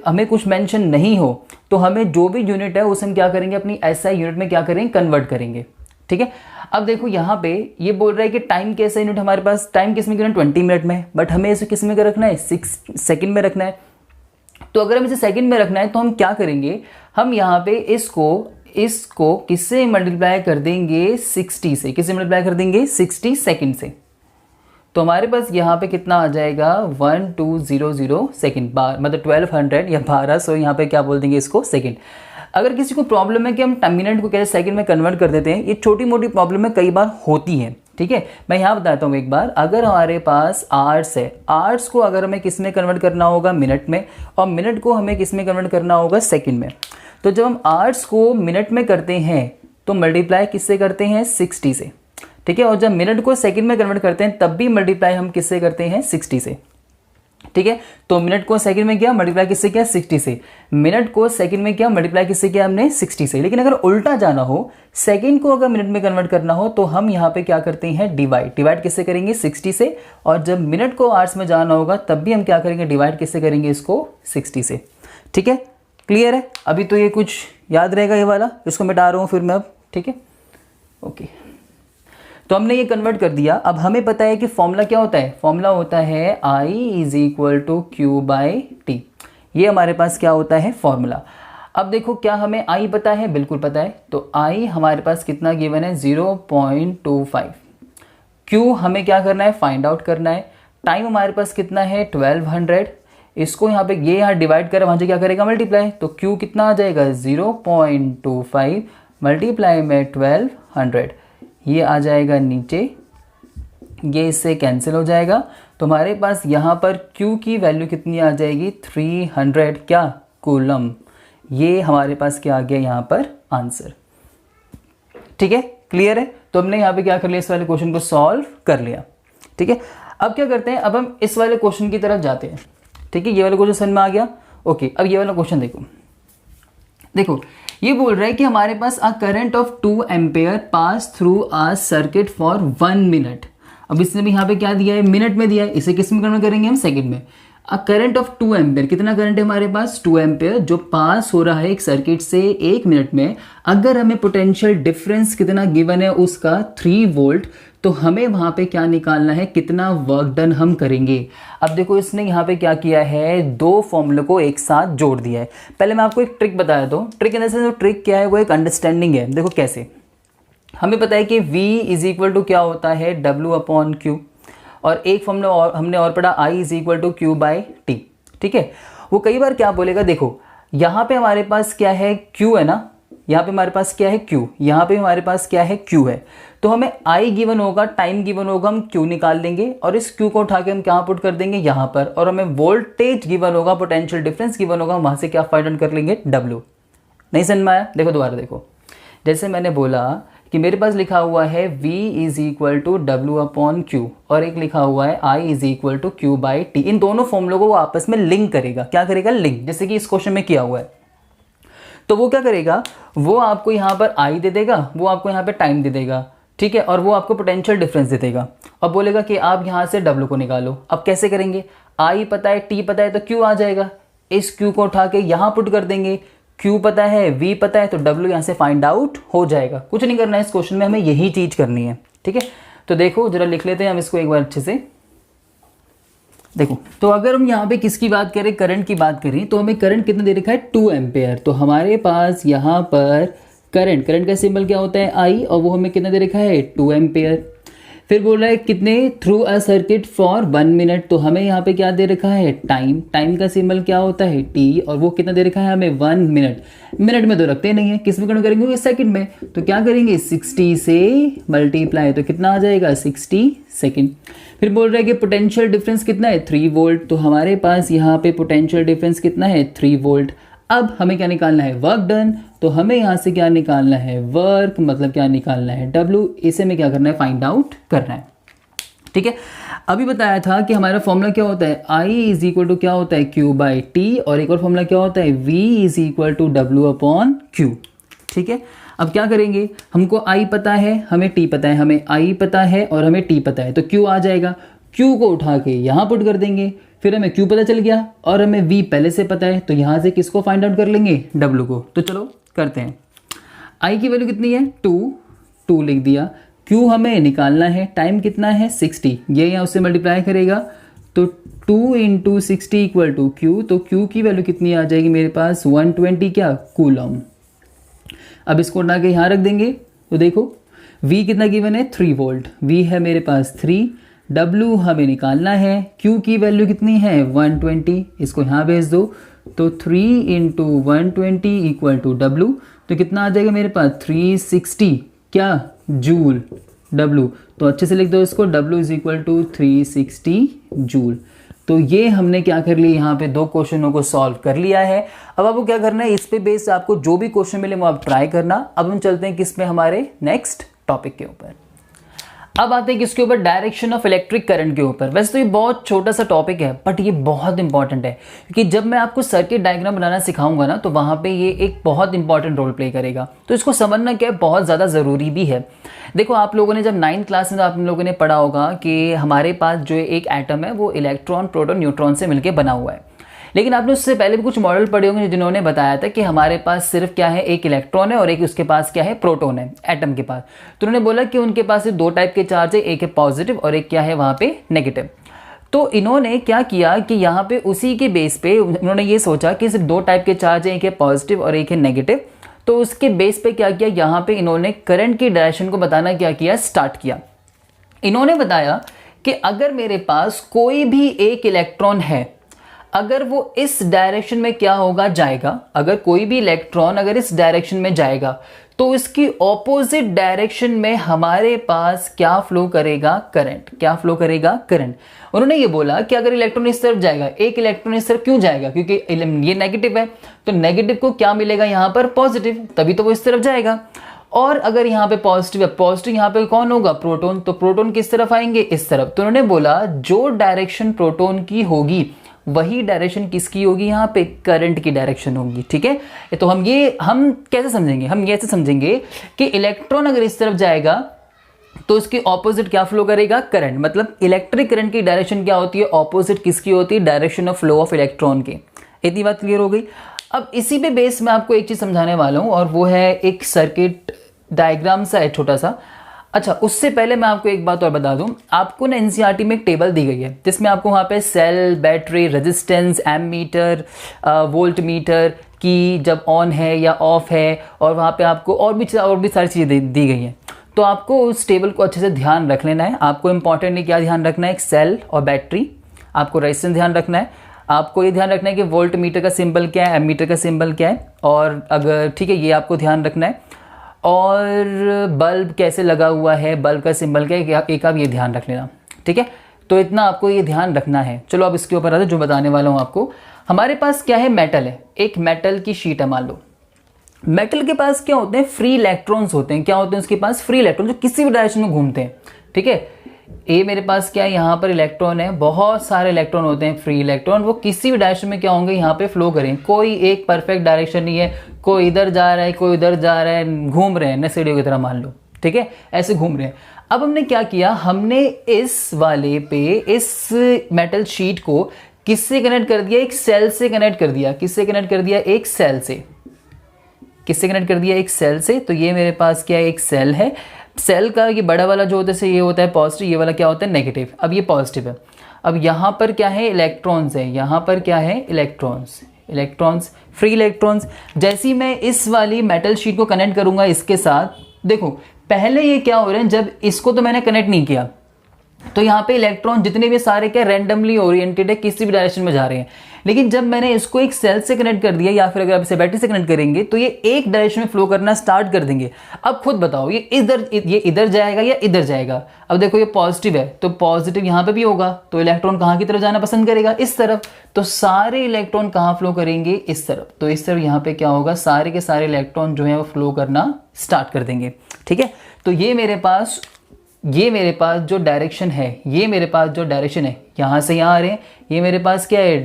हमें कुछ मेंशन नहीं हो तो हमें जो भी यूनिट है उसे हम क्या करेंगे, अपनी SI यूनिट में क्या करेंगे, कन्वर्ट करेंगे। ठीक है, अब देखो यहाँ पे ये बोल रहा है कि टाइम के ऐसा यूनिट हमारे पास, टाइम किस में गिवन 20 मिनट में, बट हमें इसे किस में रखना है, 6 सेकंड में रखना है। तो अगर हम इसे सेकंड में रखना है तो हम क्या करेंगे, हम यहाँ पे इसको किससे मल्टीप्लाई कर देंगे, 60 से। किससे मल्टीप्लाई कर देंगे, 60 सेकंड से। तो हमारे पास यहाँ पे कितना आ जाएगा 1200 सेकंड, मतलब 1200 या 1200, यहाँ पे क्या बोल देंगे इसको, सेकंड। अगर किसी को प्रॉब्लम है कि हम मिनट को कैसे सेकंड में कन्वर्ट कर देते हैं, ये छोटी मोटी प्रॉब्लम है, कई बार होती है। ठीक है, मैं यहाँ बताता हूँ एक बार। अगर हमारे पास आवर्स है, आवर्स को अगर हमें किस में कन्वर्ट करना होगा, मिनट में, और मिनट को हमें किस में कन्वर्ट करना होगा, सेकंड में। तो जब हम आवर्स को मिनट में करते हैं तो मल्टीप्लाई किससे करते हैं, 60 से। ठीक है, और जब मिनट को सेकंड में कन्वर्ट करते हैं तब भी मल्टीप्लाई हम किससे करते हैं, 60 से। ठीक है, तो मिनट को सेकंड में किया, मल्टीप्लाई किससे किया, 60 से। मिनट को सेकंड में किया, मल्टीप्लाई किससे किया हमने, 60 से। लेकिन अगर उल्टा जाना हो, सेकंड को अगर मिनट में कन्वर्ट करना हो तो हम यहाँ पे क्या करते हैं, डिवाइड किससे करेंगे, 60 से। और जब मिनट को आवर्स में जाना होगा तब भी हम क्या करेंगे, डिवाइड किससे करेंगे, इसको 60 से। ठीक है, क्लियर है। अभी तो ये कुछ याद रहेगा ये वाला, इसको मिटा रहा हूँ फिर मैं अब। ठीक है, ओके, तो हमने ये कन्वर्ट कर दिया। अब हमें पता है कि फॉर्मूला क्या होता है, फॉर्मूला होता है I = Q/T। ये हमारे पास क्या होता है, फॉर्मूला। अब देखो क्या हमें I पता है, बिल्कुल पता है। तो I हमारे पास कितना गिवन है, 0.25। Q हमें क्या करना है, फाइंड आउट करना है। टाइम हमारे पास कितना है, 1200। इसको यहाँ पे ये यहाँ डिवाइड कर, वहाँ से क्या करेगा, मल्टीप्लाई। तो Q कितना आ जाएगा, 0.25 मल्टीप्लाई में 1200, ये आ जाएगा नीचे, ये इससे कैंसिल हो जाएगा। तो हमारे पास यहाँ पर Q की वैल्यू कितनी आ जाएगी, 300 क्या, कूलम। ये हमारे पास क्या आ गया यहाँ पर, आंसर। ठीक है, क्लियर है। तो हमने यहाँ पे क्या कर लिया, इस वाले क्वेश्चन को सॉल्व कर लिया। ठीक है, अब क्या करते हैं, अब हम इस वाले क्वेश्चन की तरफ जाते हैं। ठीक है, ये वाला क्वेश्चन समझ में आ गया। ओके, अब ये वाला क्वेश्चन देखो ये बोल रहा है कि हमारे पास a current of 2 ampere pass through a circuit for 1 minute. अब इसने भी यहाँ पे क्या दिया है, मिनट में दिया है। इसे किस में कन्वर्ट करेंगे हम, सेकंड में। अ करंट ऑफ 2 एम्पेयर, कितना करंट है हमारे पास, 2 एम्पेयर, जो पास हो रहा है एक सर्किट से 1 मिनट में। अगर हमें पोटेंशियल डिफरेंस कितना गिवन है उसका, 3 वोल्ट, तो हमें वहां पे क्या निकालना है, कितना वर्क डन हम करेंगे। अब देखो इसने यहाँ पे क्या किया है, दो फॉर्मूले को एक साथ जोड़ दिया है। पहले मैं आपको एक ट्रिक बताया दो। ट्रिक इन जो ट्रिक क्या है, वो एक अंडरस्टैंडिंग है। देखो कैसे, हमें पता है कि V = क्या होता है, W/Q, और एक फॉर्मूला और हमने और पढ़ा I = Q/T। ठीक है, वो कई बार क्या बोलेगा, देखो यहाँ पे हमारे पास क्या है, Q है ना, यहाँ पे हमारे पास क्या है, Q, यहाँ पे हमारे पास क्या है, Q है। तो हमें I गिवन होगा, टाइम गिवन होगा, हम Q निकाल लेंगे और इस Q को उठा के हम कहाँ पुट कर देंगे, यहाँ पर। और हमें वोल्टेज गिवन होगा, पोटेंशियल डिफरेंस गिवन होगा, वहाँ से क्या फाइंड आउट कर लेंगे, W। नहीं समझ में आया, देखो दोबारा देखो। जैसे मैंने बोला कि मेरे पास लिखा हुआ है V = W/Q और एक लिखा हुआ है I = Q/T। इन दोनों फॉर्मूलों को वो आपस में लिंक करेगा। क्या करेगा, लिंक, जैसे कि इस क्वेश्चन में किया हुआ है। तो वो क्या करेगा, वो आपको यहाँ पर आई दे देगा, वो आपको यहाँ पे टाइम दे देगा, ठीक है, और वो आपको पोटेंशियल डिफरेंस दे देगा और बोलेगा कि आप यहाँ से W को निकालो। अब कैसे करेंगे, आई पता है, T पता है तो Q आ जाएगा, इस Q को उठा के यहाँ पुट कर देंगे, Q पता है, V पता है तो W यहाँ से फाइंड आउट हो जाएगा। कुछ नहीं करना है इस क्वेश्चन में, हमें यही चीज़ करनी है, ठीक है। तो देखो जरा लिख लेते हैं हम इसको एक बार अच्छे से। देखो तो अगर हम यहाँ पे किसकी बात करें, करंट की बात करें, तो हमें करंट कितना दे रखा है 2 एम्पेयर। तो हमारे पास यहाँ पर करंट का सिंबल क्या होता है आई, और वो हमें कितना दे रखा है 2 एम्पेयर। फिर बोल रहा है कितने through a circuit for 1 minute, तो हमें यहाँ पे क्या दे रखा है टाइम का सिंबल क्या होता है टी, और वो कितना दे रखा है हमें 1 मिनट। मिनट में तो रखते नहीं है, किस में कन्वर्ट करेंगे सेकंड में, तो क्या करेंगे 60 से मल्टीप्लाई, तो कितना आ जाएगा 60 सेकंड। फिर बोल रहा है कि पोटेंशियल डिफरेंस कितना है 3 वोल्ट, तो हमारे पास यहाँ पे पोटेंशियल डिफरेंस कितना है 3 वोल्ट। अब हमें क्या निकालना है वर्क डन, तो हमें यहाँ से क्या निकालना है वर्क, मतलब क्या निकालना है W, इसे में क्या करना है फाइंड आउट करना है, ठीक है। अभी बताया था कि हमारा फॉर्मूला क्या होता है I इज इक्वल टू क्या होता है Q बाई T, और एक और फॉर्मूला क्या होता है V is equal to W upon Q, ठीक है। अब क्या करेंगे, हमको I पता है, हमें T पता है, हमें I पता है और हमें T पता है, तो Q आ जाएगा, Q को उठा के यहाँ पुट कर देंगे, फिर हमें Q पता चल गया और हमें V पहले से पता है, तो यहाँ से किसको फाइंड आउट कर लेंगे W को। तो चलो करते हैं, I की वैल्यू कितनी है 2 लिख दिया, Q हमें निकालना है, टाइम कितना है 60, ये यहाँ उससे मल्टीप्लाई करेगा, तो 2 इंटू 60 इक्वल टू Q, तो Q की वैल्यू कितनी आ जाएगी मेरे पास 120 क्या कूलम। अब इसको उठा के यहाँ रख देंगे, तो देखो V कितना गिवन है 3 वोल्ट, V है मेरे पास 3, W हमें निकालना है, Q की वैल्यू कितनी है 120, इसको यहाँ भेज दो, तो 3 इंटू 120 इक्वल टू W, तो कितना आ जाएगा मेरे पास 360 क्या जूल W, तो अच्छे से लिख दो इसको, W is equal to 360 joule. तो ये हमने क्या कर लिया, यहाँ पे 2 क्वेश्चनों को सॉल्व कर लिया है। अब आपको क्या करना है, इस पे बेस आपको जो भी क्वेश्चन मिले वो आप ट्राई करना। अब हम चलते हैं किस में, हमारे नेक्स्ट टॉपिक के ऊपर। अब आते हैं किसके ऊपर, डायरेक्शन ऑफ इलेक्ट्रिक करंट के ऊपर। वैसे तो ये बहुत छोटा सा टॉपिक है बट ये बहुत इंपॉर्टेंट है, क्योंकि जब मैं आपको सर्किट डायग्राम बनाना सिखाऊंगा ना, तो वहाँ पे ये एक बहुत इंपॉर्टेंट रोल प्ले करेगा। तो इसको समझना क्या है, बहुत ज़्यादा ज़रूरी भी है। देखो आप लोगों ने जब 9th क्लास में, तो आप लोगों ने पढ़ा होगा कि हमारे पास जो एक एटम है वो इलेक्ट्रॉन प्रोटॉन न्यूट्रॉन से मिलकर बना हुआ है। लेकिन आपने उससे पहले भी कुछ मॉडल पढ़े होंगे जिन्होंने बताया था कि हमारे पास सिर्फ क्या है, एक इलेक्ट्रॉन है और एक उसके पास क्या है प्रोटॉन है एटम के पास। तो उन्होंने बोला कि उनके पास 2 टाइप के चार्ज है, एक है पॉजिटिव और एक क्या है वहाँ पे नेगेटिव। तो इन्होंने क्या किया कि यहाँ पे उसी के बेस पे उन्होंने ये सोचा कि सिर्फ 2 टाइप के चार्ज है, एक है पॉजिटिव और एक है नेगेटिव। तो उसके बेस पे क्या किया, यहाँ पे इन्होंने करंट की डायरेक्शन को बताना क्या किया, स्टार्ट किया। इन्होंने बताया कि अगर मेरे पास कोई भी एक इलेक्ट्रॉन है, अगर वो इस डायरेक्शन में क्या होगा जाएगा, अगर कोई भी इलेक्ट्रॉन अगर इस डायरेक्शन में जाएगा, तो इसकी ऑपोजिट डायरेक्शन में हमारे पास क्या फ्लो करेगा, करंट। क्या फ्लो करेगा, करंट। उन्होंने ये बोला कि अगर इलेक्ट्रॉन इस तरफ जाएगा, एक इलेक्ट्रॉन इस तरफ क्यों जाएगा, क्योंकि ये नेगेटिव है, तो नेगेटिव को क्या मिलेगा यहाँ पर पॉजिटिव, तभी तो वो इस तरफ जाएगा। और अगर यहाँ पे पॉजिटिव है, पॉजिटिव यहाँ पे कौन होगा, प्रोटॉन, तो प्रोटॉन किस तरफ आएंगे, इस तरफ। तो उन्होंने बोला जो डायरेक्शन प्रोटॉन की होगी वही डायरेक्शन किसकी होगी, यहाँ पे करंट की डायरेक्शन होगी, ठीक है। तो हम कैसे समझेंगे, हम ये ऐसे समझेंगे कि इलेक्ट्रॉन अगर इस तरफ जाएगा तो इसकी ऑपोजिट क्या फ्लो करेगा, करंट। मतलब इलेक्ट्रिक करंट की डायरेक्शन क्या होती है, ऑपोजिट किसकी होती है, direction of flow of electron की। इतनी बात क्लियर हो गई। अब इसी पे बेस में आपको एक चीज समझाने वाला हूं, और वो है एक सर्किट डायग्राम सा है छोटा सा। अच्छा, उससे पहले मैं आपको एक बात और बता दूं, आपको ना एनसीईआरटी में एक टेबल दी गई है जिसमें आपको वहाँ पे cell, battery, resistance, ammeter, voltmeter की जब ऑन है या ऑफ है, और वहाँ पे आपको और भी सारी चीज़ें दी गई हैं। तो आपको उस टेबल को अच्छे से ध्यान रख लेना है। आपको इंपॉर्टेंटली क्या ध्यान रखना है, एक सेल और बैटरी, आपको रेजिस्टेंस ध्यान रखना है, आपको ये ध्यान रखना है कि वोल्ट मीटर का सिंबल क्या है, एमीटर का सिंबल क्या है, और अगर ठीक है ये आपको ध्यान रखना है, और बल्ब कैसे लगा हुआ है, बल्ब का सिंबल क्या है, एक आप ये ध्यान रख लेना, ठीक है। तो इतना आपको ये ध्यान रखना है। चलो अब इसके ऊपर आते हैं जो बताने वाला हूँ आपको। हमारे पास क्या है, मेटल है, एक मेटल की शीट है मान लो। मेटल के पास क्या होते हैं, फ्री इलेक्ट्रॉन्स होते हैं। क्या होते हैं उसके पास, फ्री इलेक्ट्रॉन जो किसी भी डायरेक्शन में घूमते हैं, ठीक है। ए मेरे पास क्या है, यहाँ पर इलेक्ट्रॉन है, बहुत सारे इलेक्ट्रॉन होते हैं फ्री इलेक्ट्रॉन, वो किसी भी डायरेक्शन में क्या होंगे यहाँ पे फ्लो करें, कोई एक परफेक्ट डायरेक्शन नहीं है, कोई इधर जा रहा है कोई उधर जा रहा है, घूम रहे हैं नशेड़ियों की तरह मान लो, ठीक है, ऐसे घूम रहे हैं। अब हमने क्या किया, हमने इस वाले पे इस मेटल शीट को किससे कनेक्ट कर दिया, एक सेल से कनेक्ट कर दिया। किससे कनेक्ट कर दिया, एक सेल से। किससे कनेक्ट कर दिया, एक सेल से। तो ये मेरे पास क्या है, एक सेल है। सेल का ये बड़ा वाला जो होता है ये होता है पॉजिटिव, ये वाला क्या होता है नेगेटिव। अब ये पॉजिटिव है। अब यहाँ पर क्या है, इलेक्ट्रॉन्स है, यहाँ पर क्या है, इलेक्ट्रॉन्स, इलेक्ट्रॉन्स, फ्री इलेक्ट्रॉन्स। जैसे ही मैं इस वाली मेटल शीट को कनेक्ट करूंगा इसके साथ, देखो पहले ये क्या हो रहा है, जब इसको तो मैंने कनेक्ट नहीं किया तो यहाँ पे इलेक्ट्रॉन जितने भी सारे क्या रैंडमली ओरिएंटेड है, किसी भी डायरेक्शन में जा रहे हैं। लेकिन जब मैंने इसको एक सेल से कनेक्ट कर दिया, या फिर अगर आप इसे बैटरी से कनेक्ट करेंगे तो ये एक डायरेक्शन में फ्लो करना स्टार्ट कर देंगे। अब खुद बताओ ये इधर जाएगा या इधर जाएगा। अब देखो ये पॉजिटिव है तो पॉजिटिव यहाँ पे भी होगा, तो इलेक्ट्रॉन कहाँ की तरफ जाना पसंद करेगा, इस तरफ। तो सारे इलेक्ट्रॉन कहाँ फ्लो करेंगे, इस तरफ। तो इस तरफ यहाँ पे क्या होगा, सारे के सारे इलेक्ट्रॉन जो है वो फ्लो करना स्टार्ट कर देंगे, ठीक है। तो ये मेरे पास जो डायरेक्शन है, ये मेरे पास जो डायरेक्शन है, यहां से यहां आ रहे हैं, ये मेरे पास क्या है,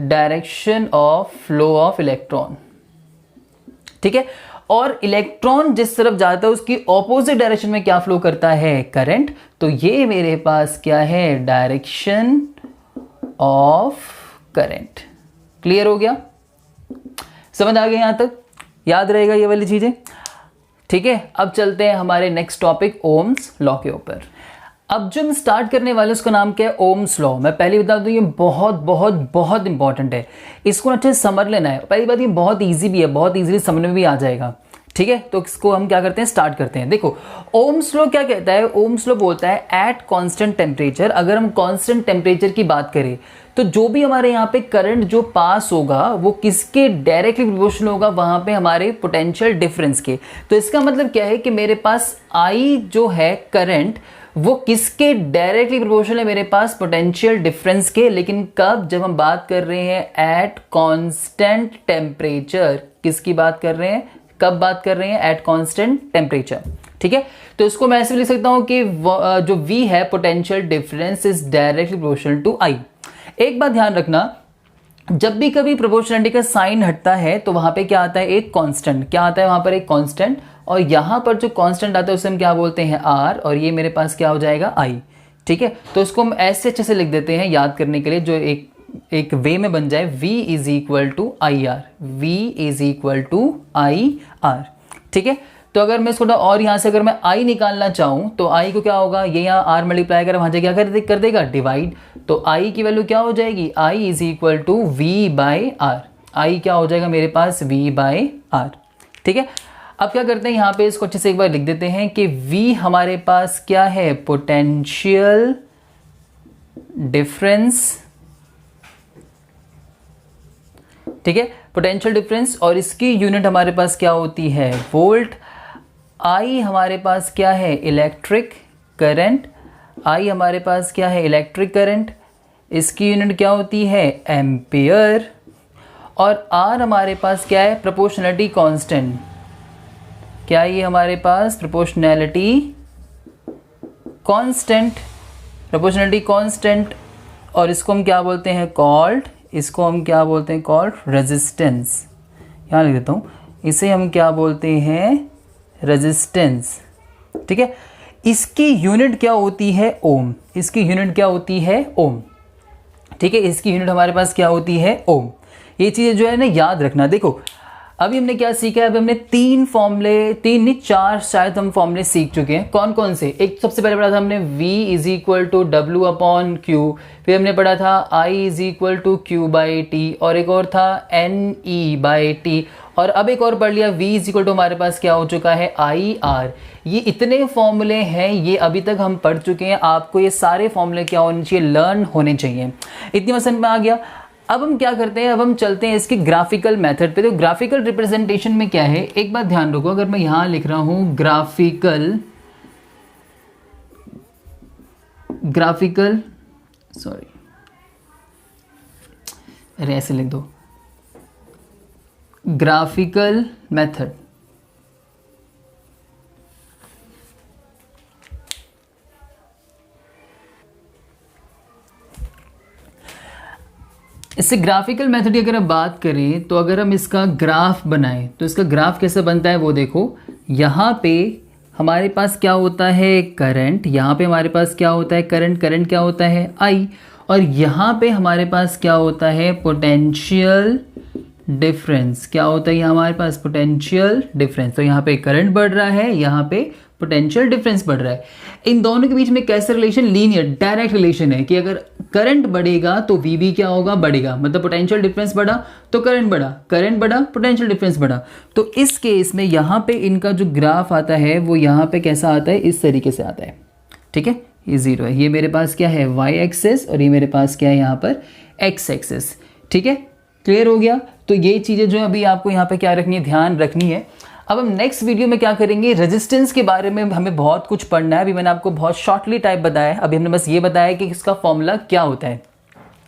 direction of flow of electron, ठीक है। और इलेक्ट्रॉन जिस तरफ जाता है उसकी ऑपोजिट डायरेक्शन में क्या फ्लो करता है, करंट। तो ये मेरे पास क्या है, डायरेक्शन ऑफ करंट। क्लियर हो गया, समझ आ गया, यहां तक याद रहेगा ये वाली चीजें, ठीक है। अब चलते हैं हमारे नेक्स्ट टॉपिक ओम्स लॉ के ऊपर। अब जो हम स्टार्ट करने वाले उसका नाम क्या है, ओम्स लॉ। मैं पहले बता दूं ये बहुत बहुत बहुत इंपॉर्टेंट है, इसको अच्छे से समझ लेना है। पहली बात ये बहुत ईजी भी है, बहुत ईजिली समझ में भी आ जाएगा, ठीक है। तो इसको हम क्या करते हैं, स्टार्ट करते हैं। देखो ओम्स लॉ क्या कहता है, ओम्स लॉ बोलता है एट कांस्टेंट टेम्परेचर, अगर हम कांस्टेंट टेम्परेचर की बात करें तो जो भी हमारे यहाँ पे करंट जो पास होगा वो किसके डायरेक्टली प्रोपोर्शनल होगा, वहां पे हमारे पोटेंशियल डिफरेंस के। तो इसका मतलब क्या है कि मेरे पास आई जो है करंट वो किसके डायरेक्टली प्रोपोर्शनल है, मेरे पास पोटेंशियल डिफरेंस के। लेकिन कब, जब हम बात कर रहे हैं एट कांस्टेंट टेम्परेचर। किसकी बात कर रहे हैं, कब बात कर रहे हैं, एट कांस्टेंट टेम्परेचर, ठीक है। तो इसको मैं ऐसे लिख सकता हूं कि जो V है potential difference is directly proportional to I। एक बात ध्यान रखना, जब भी कभी प्रोपोर्शनलिटी का साइन हटता है तो वहां पे क्या आता है, एक कांस्टेंट। क्या आता है वहां पर, एक कांस्टेंट। और यहां पर जो कांस्टेंट आता है उसे हम क्या बोलते हैं, R। और ये मेरे पास क्या हो जाएगा, I, ठीक है। तो इसको हम ऐसे अच्छे से लिख देते हैं याद करने के लिए, जो एक वे में बन जाए, V is equal to I R, V is equal to I R, ठीक है। तो अगर मैं इसको और यहाँ से अगर मैं I निकालना चाहूँ तो I को क्या होगा, ये यहाँ R मल्टीप्लाई कर वहाँ से क्या कर देगा, डिवाइड। तो I की वैल्यू क्या हो जाएगी, I is equal to V by R. I क्या हो जाएगा मेरे पास, V बाई आर, ठीक है। अब क्या करते हैं, यहाँ पे इसको अच्छे से एक बार लिख देते हैं कि V हमारे पास क्या है, पोटेंशियल डिफरेंस, ठीक है, पोटेंशियल डिफरेंस। और इसकी यूनिट हमारे पास क्या होती है, वोल्ट। I हमारे पास क्या है, इलेक्ट्रिक करंट। I हमारे पास क्या है, इलेक्ट्रिक करंट। इसकी यूनिट क्या होती है, एम्पियर। और R हमारे पास क्या है, प्रोपोर्शनलिटी कांस्टेंट। क्या ये हमारे पास प्रोपोर्शनैलिटी कांस्टेंट, प्रोपोर्शनलिटी कांस्टेंट। और इसको हम क्या बोलते हैं, कॉल्ड, इसको हम क्या बोलते हैं, कॉल्ड रेजिस्टेंस। यहाँ लिख देता हूँ, इसे हम क्या बोलते हैं, रेजिस्टेंस, ठीक है। इसकी यूनिट क्या होती है, ओम। इसकी यूनिट क्या होती है, ओम, ठीक है। इसकी यूनिट हमारे पास क्या होती है, ओम। ये चीज़ें जो है ना याद रखना। देखो अभी हमने क्या सीखा है, अभी हमने तीन नहीं चार शायद हम फॉर्मूले सीख चुके हैं। कौन कौन से, एक सबसे पहले पढ़ा था हमने V is equal to W upon Q, फिर हमने पढ़ा था I is equal to Q by T, और एक और था NE बाई टी, और अब एक और पढ़ लिया V इज इक्वल टू हमारे पास क्या हो चुका है, IR। ये इतने फॉर्मूले हैं, ये अभी तक हम पढ़ चुके हैं। आपको ये सारे फॉर्मूले क्या होने चाहिए, लर्न होने चाहिए। इतनी समझ में आ गया। अब हम क्या करते हैं, अब हम चलते हैं इसकी ग्राफिकल मेथड पे। तो ग्राफिकल रिप्रेजेंटेशन में क्या है, एक बात ध्यान रखो, अगर मैं यहां लिख रहा हूं ग्राफिकल सॉरी, अरे ऐसे लिख दो, ग्राफिकल मेथड, इससे ग्राफिकल मेथड की अगर हम बात करें तो अगर हम इसका ग्राफ बनाएं तो इसका ग्राफ कैसे बनता है वो देखो। यहाँ पे हमारे पास क्या होता है करंट, यहाँ पे हमारे पास क्या होता है करंट, करंट क्या होता है आई, और यहाँ पे हमारे पास क्या होता है पोटेंशियल डिफरेंस। क्या होता है यहाँ हमारे पास पोटेंशियल डिफरेंस। तो यहाँ पे करंट बढ़ रहा है, यहाँ पे पोटेंशियल डिफरेंस बढ़ रहा है। इन दोनों के बीच में कैसा रिलेशन, लीनियर डायरेक्ट रिलेशन है कि अगर करंट बढ़ेगा तो VB क्या होगा, बढ़ेगा, मतलब पोटेंशियल डिफरेंस बढ़ा तो करंट बढ़ा, करंट बढ़ा पोटेंशियल डिफरेंस बढ़ा। तो इस केस में यहाँ पे इनका जो ग्राफ आता है वो यहाँ पे कैसा आता है, इस तरीके से आता है। ठीक है, ये 0 है, ये मेरे पास क्या है y एक्सेस और ये मेरे पास क्या है यहाँ पर x एक्सेस। ठीक है, क्लियर हो गया। तो ये चीज़ें जो है अभी आपको यहाँ पे क्या रखनी है, ध्यान रखनी है। अब हम नेक्स्ट वीडियो में क्या करेंगे, रेजिस्टेंस के बारे में हमें बहुत कुछ पढ़ना है। अभी मैंने आपको बहुत शॉर्टली टाइप बताया है, अभी हमने बस ये बताया कि इसका फॉर्मूला क्या होता है।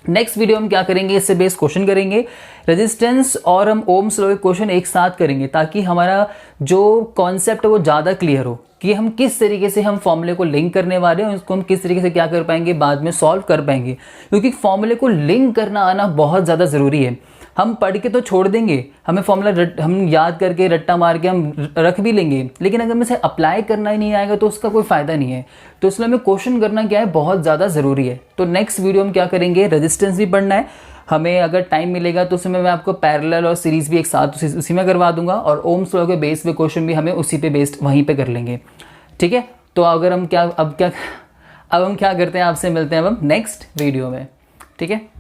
नेक्स्ट वीडियो हम क्या करेंगे, इससे बेस्ड क्वेश्चन करेंगे रेजिस्टेंस और हम ओम्स लॉ के क्वेश्चन एक साथ करेंगे ताकि हमारा जो कॉन्सेप्ट है वो ज़्यादा क्लियर हो कि हम किस तरीके से हम फॉर्मूले को लिंक करने वाले हैं, उसको हम किस तरीके से क्या कर पाएंगे, बाद में सॉल्व कर पाएंगे। क्योंकि फॉर्मूले को लिंक करना आना बहुत ज़्यादा ज़रूरी है। हम पढ़ के तो छोड़ देंगे, हमें फॉर्मूला हम याद करके रट्टा मार के हम रख भी लेंगे, लेकिन अगर हमें इसे अप्लाई करना ही नहीं आएगा तो उसका कोई फ़ायदा नहीं है। तो इसलिए हमें क्वेश्चन करना क्या है, बहुत ज़्यादा ज़रूरी है। तो नेक्स्ट वीडियो हम क्या करेंगे, रेजिस्टेंस भी पढ़ना है हमें, अगर टाइम मिलेगा तो उसमें मैं आपको पैरेलल और सीरीज़ भी एक साथ उसी में करवा दूंगा, और ओम्स लॉ के बेस पे क्वेश्चन भी हमें उसी पे बेस्ड वहीं पे कर लेंगे। ठीक है, तो अगर हम क्या अब हम क्या करते हैं, आपसे मिलते हैं अब हम नेक्स्ट वीडियो में। ठीक है।